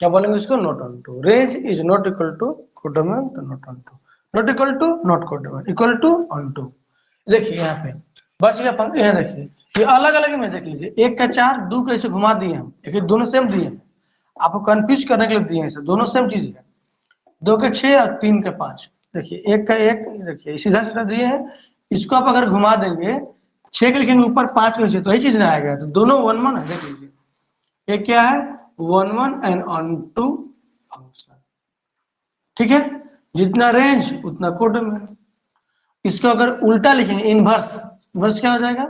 क्या बोलेंगे इसको not onto, range is not equal to codomain तो not onto, not equal to not codomain, equal to onto. देखिए यहाँ पे बच गया पंक्ति, यहाँ देखिए ये अलग अलग में देख लीजिए, एक का 4 दो कैसे घुमा दिए हम, लेकिन दोनों सेम दिए हैं, आपको कंफ्यूज करने के लिए दिए हैं, दोनों सेम चीज है, 2 के 6 और 3 के 5, देखिए एक का एक, देखिए सीधा सीधा दिए हैं, इसको आप अगर घुमा देंगे 6 के लिखेंगे ऊपर 5 के नीचे तो यही चीज ना आएगा, तो दोनों 1 1 है, देख लीजिए एक क्या है 1 1 एंड ऑन टू फंक्शन, ठीक है, जितना रेंज उतना कोडोमेन। इसको अगर उल्टा लिखेंगे इनवर्स, इनवर्स क्या हो जाएगा,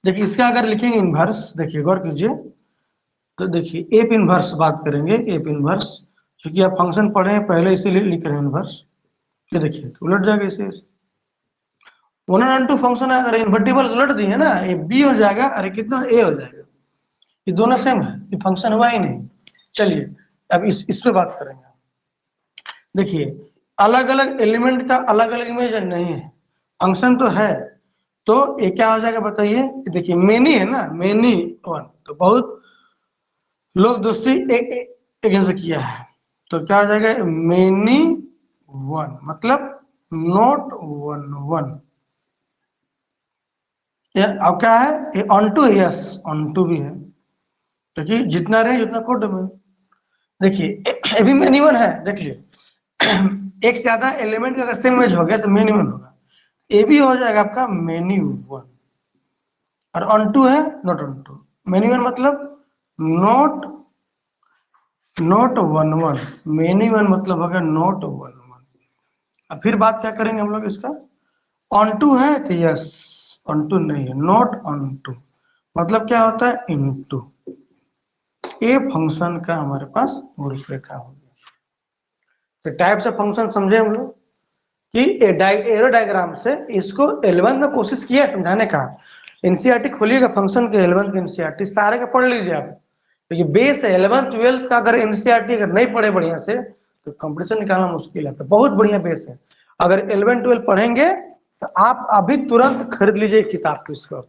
देखिए इसका अगर लिखेंगे इनवर्स, देखिए गौर कीजिए, तो देखिए एप इनवर्स बात करेंगे, एप इनवर्स, क्योंकि आप फंक्शन पढ़े हैं पहले इसीलिए लिख रहे हैं इनवर्स, ये देखिए तो उलट जाएगा इसे, 1 और 2 फंक्शन अगर इन्वर्टिबल उलट दिए ना, ये बी हो जाएगा, अरे कितना ए हो जाएगा, ये दोनों सेम है, ये फंक्शन हुआ ही नहीं। चलिए अब इस पे बात करेंगे, देखिए अलग अलग एलिमेंट का अलग अलग इमेज नहीं है, फंक्शन तो है, तो ये क्या हो जाएगा बताइए, देखिए मेनी है ना, मेनी वन, तो बहुत लोग दोस्ती एक से किया है, तो क्या हो जाएगा मेनी वन, मतलब नोट 1 1, अब क्या है ये ऑन टू है, यस ऑन टू भी है, क्योंकि जितना रेंज उतना कोड में, देखिए ये भी मेनी वन है, देख लिए एक से ज्यादा एलिमेंट का अगर सेम इमेज हो गया तो मेनी वन होगा, ये भी हो जाएगा आपका मेनी वन, और ऑन टू है not onto, many one मतलब नोट नोट 1 1, मेनी वन मतलब होगा नोट 1 1। अब फिर बात क्या करेंगे हम लोग इसका, ऑन टू है तो यस, ऑन टू नहीं है नोट ऑन टू, मतलब क्या होता है इनटू, ये फंक्शन का हमारे पास रूपरेखा हो गया। तो टाइप्स ऑफ फंक्शन समझे हम लोग कि एरो डायग्राम से, इसको एलेवेंथ में कोशिश किया समझाने का, एनसीईआरटी खोलिएगा फंक्शन के, एलेवेंथ के एनसीईआरटी सारे के पढ़ लीजिए आप, तो ये बेस है 11th 12th का, अगर एनसीईआरटी अगर नहीं पढ़े बढ़िया से तो कंपटीशन निकालना मुश्किल है, तो बहुत बढ़िया बेस है, अगर 11 12 पढ़ेंगे तो आप अभी तुरंत खरीद लीजिए किताब को, इसको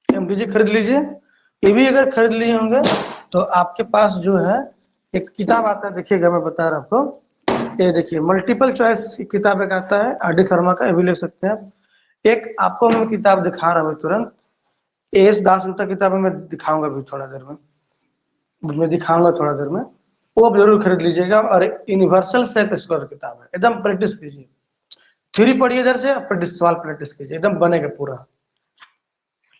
एमडीजी खरीद लीजिए, ये भी अगर खरीद लिए होंगे तो आपके पास जो है एक किताब आता है, देखिएगा मैं बता रहा आपको, ये देखिए मल्टीपल चॉइस किताब एक आता है आर डी शर्मा का, ये भी ले सकते हैं आप। एक आपको मैं किताब दिखा रहा हूँ तुरंत, एस दासगुप्ता किताब मैं दिखाऊंगा अभी थोड़ा देर में, मैं दिखाऊंगा थोड़ा देर में, वो आप जरूर खरीद लीजिएगा, और यूनिवर्सल सेट स्क्वायर किताब है, एकदम प्रैक्टिस कीजिए, थ्योरी पढ़िए इधर से, प्रैक्टिस सवाल प्रैक्टिस कीजिए, एकदम बनेगा पूरा।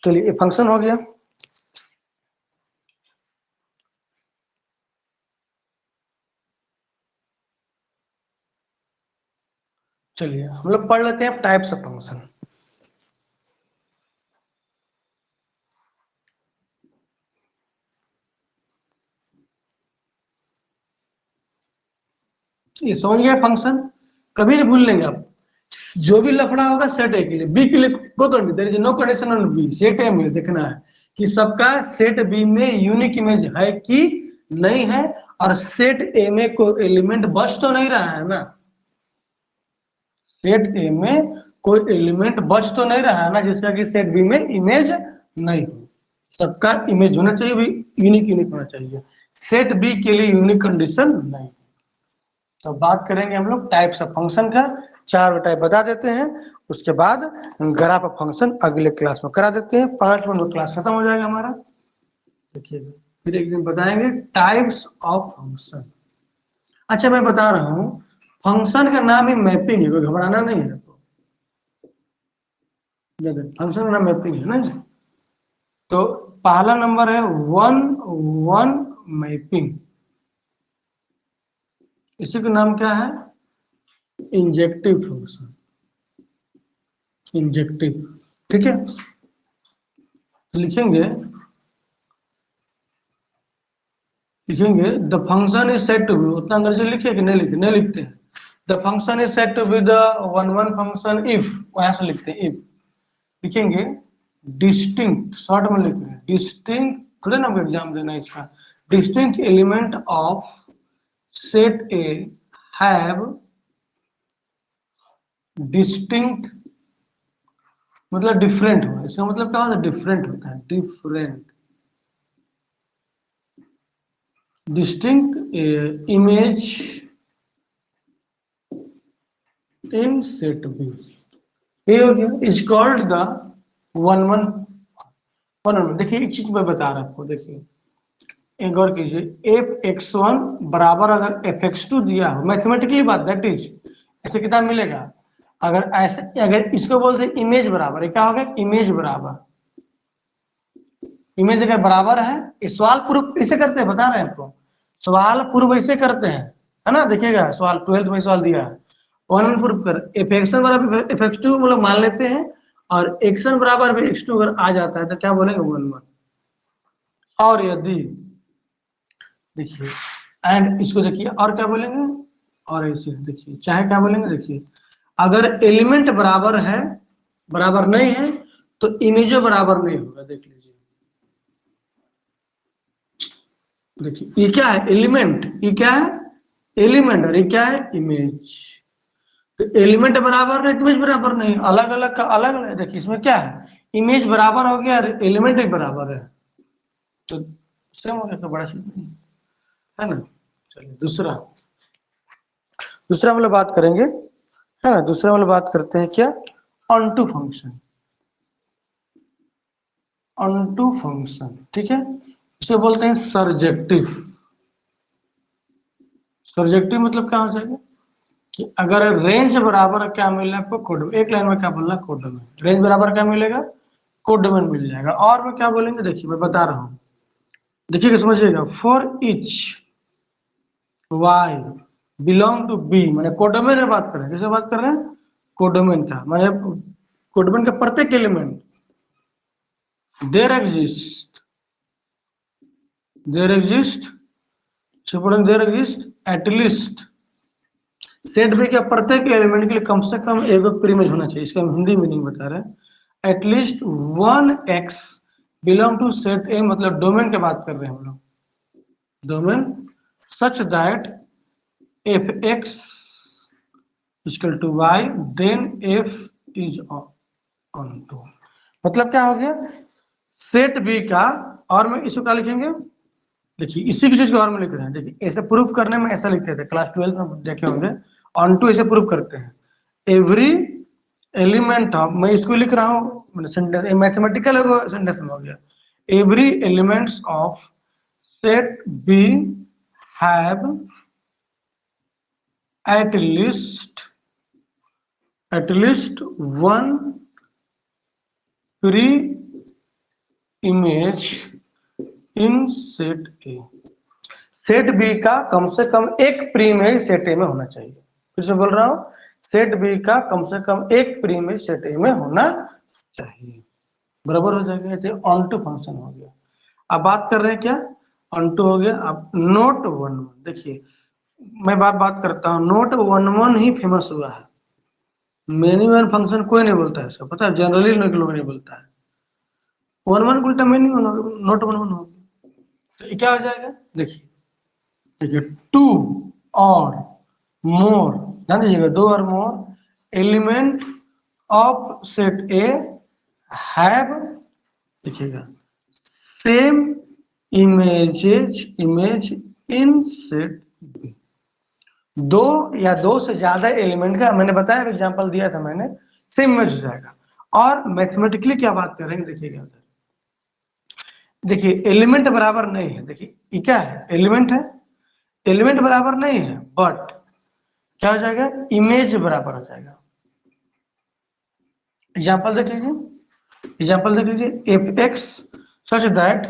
चलिए ये फंक्शन हो गया, चलिए हम लोग पढ़ लेते हैं टाइप्स ऑफ फंक्शन। ये समझ गए फंक्शन, कभी नहीं भूल लेंगे आप, जो भी लफड़ा होगा सेट ए के लिए, बी के लिए को तो नहीं, there is no condition on B, set A में देखना है कि सबका सेट बी में यूनिक इमेज है कि नहीं है, और सेट ए में कोई एलिमेंट बच तो नहीं रहा है ना, सेट ए में कोई एलिमेंट बच तो नहीं रहा है ना जिसका कि सेट बी में इमेज नहीं हो। सबका इमेज होना चाहिए भी, यूनिक यूनिक होना चाहिए। सेट बी के लिए यूनिक कंडीशन नहीं। तो बात करेंगे हम लोग टाइप्स ऑफ फंक्शन का, 4 टाइप बता देते हैं, उसके बाद ग्राफ ऑफ फंक्शन अगले क्लास में करा देते हैं। 5 मिनट में क्लास खत्म हो जाएगा हमारा। देखिए फिर एक दिन बताएंगे टाइप्स ऑफ फंक्शन। अच्छा मैं बता रहा हूँ, फंक्शन का नाम ही मैपिंग है, कोई घबराना नहीं है। फंक्शन का नाम मैपिंग है ना। तो पहला नंबर है वन वन मैपिंग, इसी का नाम क्या है, इंजेक्टिव फंक्शन, इंजेक्टिव। ठीक है, तो लिखेंगे the function is said to be, उतना अंग्रेजी लिखे कि नहीं लिखे, नहीं लिखते हैं। The function is said to be the one one function if, वहां से लिखते हैं इफ। लिखेंगे डिस्टिंक्ट, शॉर्ट में लिख रहे हैं डिस्टिंक्ट, थोड़े ना एग्जाम देना इसका। Distinct element of set A have distinct, मतलब डिफरेंट हो, इसका मतलब क्या होता है, डिफरेंट होता है, different, distinct image in set B, ये हो गया, is called the one one one. देखिए एक चीज मैं बता रहा आपको, देखिए एक गौर कीजिए, एफ एक्स वन बराबर अगर एफ एक्स टू दिया हो, मैथमेटिकली बात, दैट इज ऐसे किताब मिलेगा। अगर ऐसे, अगर इसको बोलते इमेज बराबर, क्या होगा, इमेज बराबर, इमेज अगर बराबर है, इस सवाल प्रूफ कैसे करते हैं बता रहे हैं आपको, सवाल प्रूफ ऐसे करते हैं, है ना, देखिएगा सवाल 12th में सवाल दिया है, वन प्रूफ कर, एफ एक्स वन बराबर एफ एक्स टू मतलब मान लेते हैं, और एक्स वन बराबर एक्स टू अगर आ जाता है तो क्या बोलेंगे, वन वन। और यदि देखिए एंड इसको देखिए, और क्या बोलेंगे, और ऐसे देखिए, चाहे क्या बोलेंगे, देखिए अगर एलिमेंट बराबर है, बराबर नहीं है, तो इमेजो बराबर नहीं होगा। देख लीजिए, देखिए ये क्या है, एलिमेंट, ये क्या है, एलिमेंट, और ये क्या है, इमेज। तो एलिमेंट बराबर है, इमेज बराबर नहीं, अलग अलग का अलग है। देखिए इसमें क्या है, इमेज बराबर हो गया, एलिमेंट भी बराबर है, तो सेम हो गया, तो बड़ा चीज नहीं है ना। चलिए दूसरा, दूसरा वाला बात करेंगे, है ना, दूसरा वाला बात करते हैं क्या, ऑनटू फंक्शन, ऑनटू फंक्शन, ठीक है, इसे बोलते हैं सर्जेक्टिव। सर्जेक्टिव मतलब क्या हो जाएगा कि अगर रेंज बराबर क्या मिल रहा है आपको, कोड, एक लाइन में क्या बोलना, कोड डोमेन, रेंज बराबर क्या मिलेगा, कोड डोमेन मिल जाएगा। और मैं क्या बोलेंगे, देखिए मैं बता रहा हूं, देखिए समझिएगा, for each Y belong to B, मैंने कोडोमेन में बात कर रहे हैं, किससे बात कर रहे हैं, कोडोमेन का, मैंने कोडोमेन का प्रत्येक element, there exist, there exist, there exist at least, set B के प्रत्येक एलिमेंट के लिए कम से कम एक प्रीमेज होना चाहिए, इसका हम हिंदी मीनिंग बता रहे हैं। At least one X belong to set A, मतलब डोमेन की बात कर रहे हैं हम लोग, domain such that if x is equal to y then f is on to, मतलब क्या हो गया, सेट बी का, और मैं इसको क्या लिखेंगे, देखिए इसी की चीज को और में लिख रहे हैं, देखिए ऐसे प्रूफ करने में ऐसा लिखते थे, क्लास 12 में देखे होंगे, ऑन टू ऐसे प्रूफ करते हैं, एवरी एलिमेंट ऑफ, मैं इसको लिख रहा हूँ सेंटेंस, मैथमेटिकल सेंटेंस में हो गया, every elements of set B have at least one pre-image in set A, set B का कम से कम एक प्री इमेज सेट ए में होना चाहिए। फिर से बोल रहा हूं, सेट बी का कम से कम एक प्री इमेज सेट ए में होना चाहिए, बराबर हो जाएगा। ये ऑन टू फंक्शन हो गया। अब बात कर रहे हैं क्या, ऑन टू हो गया। अब नोट वन, देखिए मैं बात करता हूँ, नोट वन वन ही फेमस हुआ है, मेनी वन फंक्शन कोई नहीं बोलता है, सब पता है, जनरली लोग नहीं बोलता है, वन वन उल्टा many one, note one one हो गया। तो ये क्या हो जाएगा, देखिए देखिए, टू और मोर, ध्यान दीजिएगा, 2 और more element of set A have, देखिएगा, same image in set B. 2 या 2 से ज्यादा एलिमेंट का, मैंने बताया, एग्जांपल दिया था मैंने, सेम इमेज हो जाएगा। और मैथमेटिकली क्या बात करेंगे, देखिएगा, देखिए एलिमेंट बराबर नहीं है, देखिए ये क्या है, एलिमेंट है, एलिमेंट बराबर नहीं है, बट क्या हो जाएगा, इमेज बराबर हो जाएगा। एग्जांपल देख लीजिए, एग्जांपल देख लीजिए, F X such that,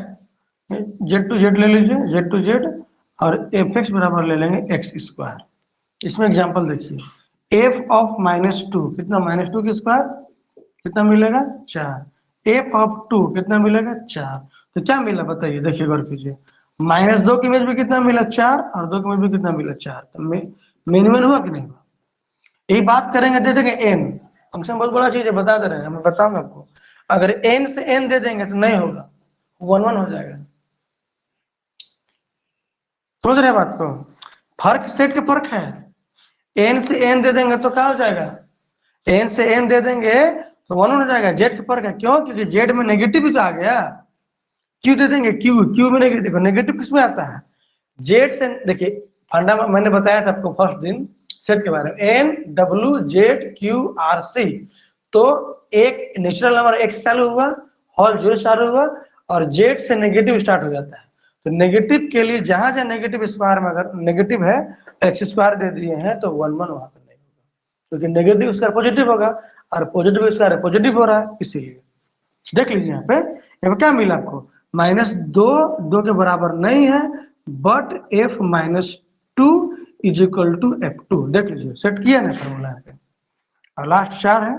Z to Z ले लीजिए, जेड टू जेड, और एफ एक्स बराबर ले लेंगे एक्स स्क्वायर। इसमें एग्जांपल देखिए, एफ ऑफ -2 कितना, -2 की स्क्वायर कितना मिलेगा, 4। एफ ऑफ 2 कितना मिलेगा, 4। तो क्या मिला बताइए, देखिए गौर कीजिए, -2 की इमेज में कितना मिला, 4, और 2 की इमेज में कितना मिला, 4। तो मिनिमम हुआ कि नहीं हुआ। यही बात करेंगे, दे देंगे एन, फंक्शन बहुत बड़ा चीज है, बता दे रहे हैं, मैं बताऊंगा आपको। अगर एन से एन दे देंगे तो नहीं होगा, 1 1 हो जाएगा। समझ रहे बात को, फर्क सेट के फर्क है। एन से एन दे देंगे तो क्या हो जाएगा, एन से एन दे देंगे तो 1 1 हो जाएगा। जेड के फर्क है, क्यों, क्योंकि जेड में नेगेटिव भी तो आ गया। क्यू दे देंगे, क्यू, क्यू में नेगेटिव, नेगेटिव किसमें आता है, जेड से। देखिए फंडा मैंने बताया था आपको फर्स्ट दिन सेट के बारे में, N W Z Q R C. तो एक नेचुरल नंबर एक्स चालू हुआ, होल जीरो चालू हुआ, और जेड से नेगेटिव स्टार्ट हो जाता है। तो नेगेटिव के लिए जहां जहां नेगेटिव स्क्वायर में अगर नेगेटिव है, एक्स स्क्वायर दे दिए हैं, तो 1 1 वहां पर नहीं होगा, क्योंकि नेगेटिव स्क्वायर पॉजिटिव होगा, और पॉजिटिव स्क्वायर पॉजिटिव हो रहा है, इसीलिए। देख लीजिए यहाँ पे क्या मिला आपको, -2 2 के बराबर नहीं है, but f -2 is equal to f2। देख लीजिए, सेट किया ना फॉर्मूला यहाँ पे। और लास्ट 4 है,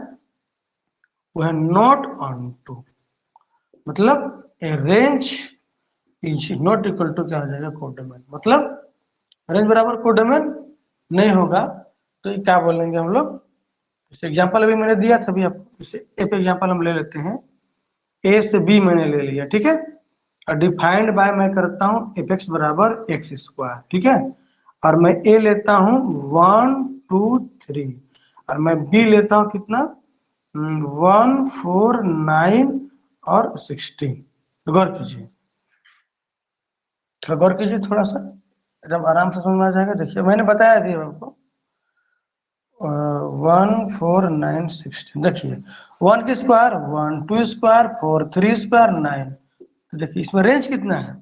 वो है नॉट ऑन टू, मतलब A range is not equal to क्या हो जाएगा, कोडोमेन, मतलब रेंज बराबर कोडोमेन नहीं होगा। तो ये क्या बोलेंगे हम लोग, जैसे एग्जांपल अभी मैंने दिया था, अभी आपको, जैसे एक एग्जांपल हम ले लेते हैं, ए से बी मैंने ले लिया, ठीक है, और डिफाइंड बाय मैं करता हूं एफ एक्स बराबर एक्स स्क्वायर, ठीक है, और मैं ए लेता हूं 1 2 3, और मैं बी लेता हूं कितना, 1 4 9 और 16। गौर कीजिए, थोड़ा गौर कीजिए, थोड़ा सा जब आराम से समझ में आ जाएगा। देखिए मैंने बताया दिया आपको, 1 4 9 16, देखिए 1 की स्क्वायर 1, 2 स्क्वायर 4, 3 स्क्वायर 9। तो देखिए इसमें रेंज कितना है,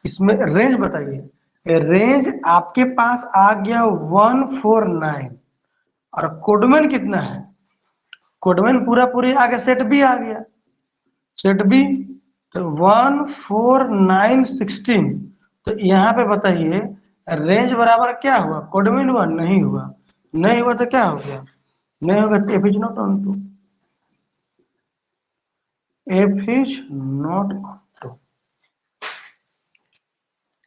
इसमें रेंज बताइए, रेंज आपके पास आ गया 149, और कोडमेन कितना है, कोडमेन पूरा पूरी आ गया, सेट बी आ गया, सेट बी, तो 1 4 9 16। तो यहाँ पे बताइए रेंज बराबर क्या हुआ, कोडमेन हुआ, नहीं हुआ, नहीं हुआ तो क्या हो गया, नहीं होगा, तो F is not onto, F is not onto,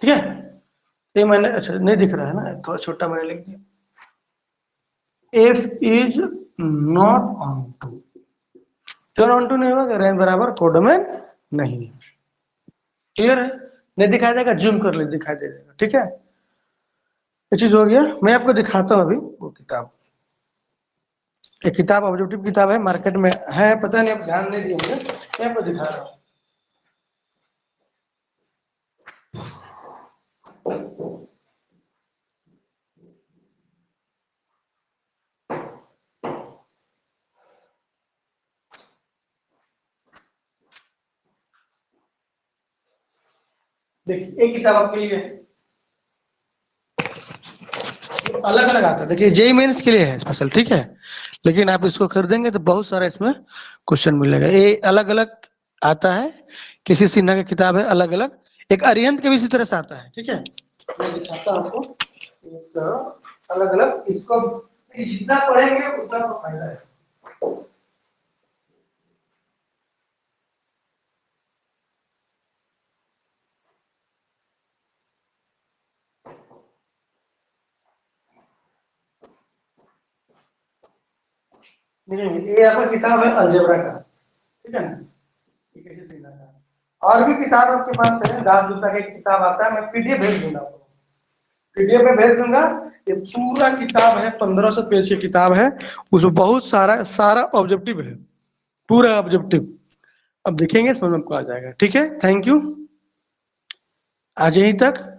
ठीक है। ये मैंने, अच्छा नहीं दिख रहा है ना, थोड़ा छोटा मैंने लिख दिया, F is not onto, क्यों ऑन टू नहीं होगा, रेंज बराबर कोडोमेन नहीं है। क्लियर है, नहीं दिखाई देगा, जूम कर ले, दिखाई दे देगा, ठीक है। ये चीज हो गया, मैं आपको दिखाता हूँ अभी वो किताब, एक किताब ऑब्जेक्टिव किताब है, मार्केट में है, पता नहीं, आप ध्यान नहीं दिए होंगे, मैं आपको दिखा रहा हूँ। देखिए एक किताब आपके लिए अलग अलग आता है, देखिए जेई मेंस के लिए है स्पेशल, ठीक है, लेकिन आप इसको खरीदेंगे तो बहुत सारा इसमें क्वेश्चन मिलेगा। ये अलग अलग आता है, किसी सिन्हा की किताब है अलग अलग, एक अरिहंत के भी इसी तरह से आता है, ठीक है। मैं दिखाता हूं आपको, एक अलग अलग, इसको जितना पढ़ेंगे उतना तो फायदा है। नहीं, ये आपका किताब है अलजेब्रा का, ठीक है ना, ये किसी सिन्हा का। और भी किताब आपके पास है, दास गुप्ता की किताब आता है, मैं पीडीएफ भेज दूंगा आपको, PDF में भेज दूंगा। ये पूरा किताब है, 1500 पेज की किताब है, उसमें बहुत सारा ऑब्जेक्टिव है, पूरा ऑब्जेक्टिव। अब देखेंगे समझ में आपको आ जाएगा। ठीक है, थैंक यू, आज यहीं तक।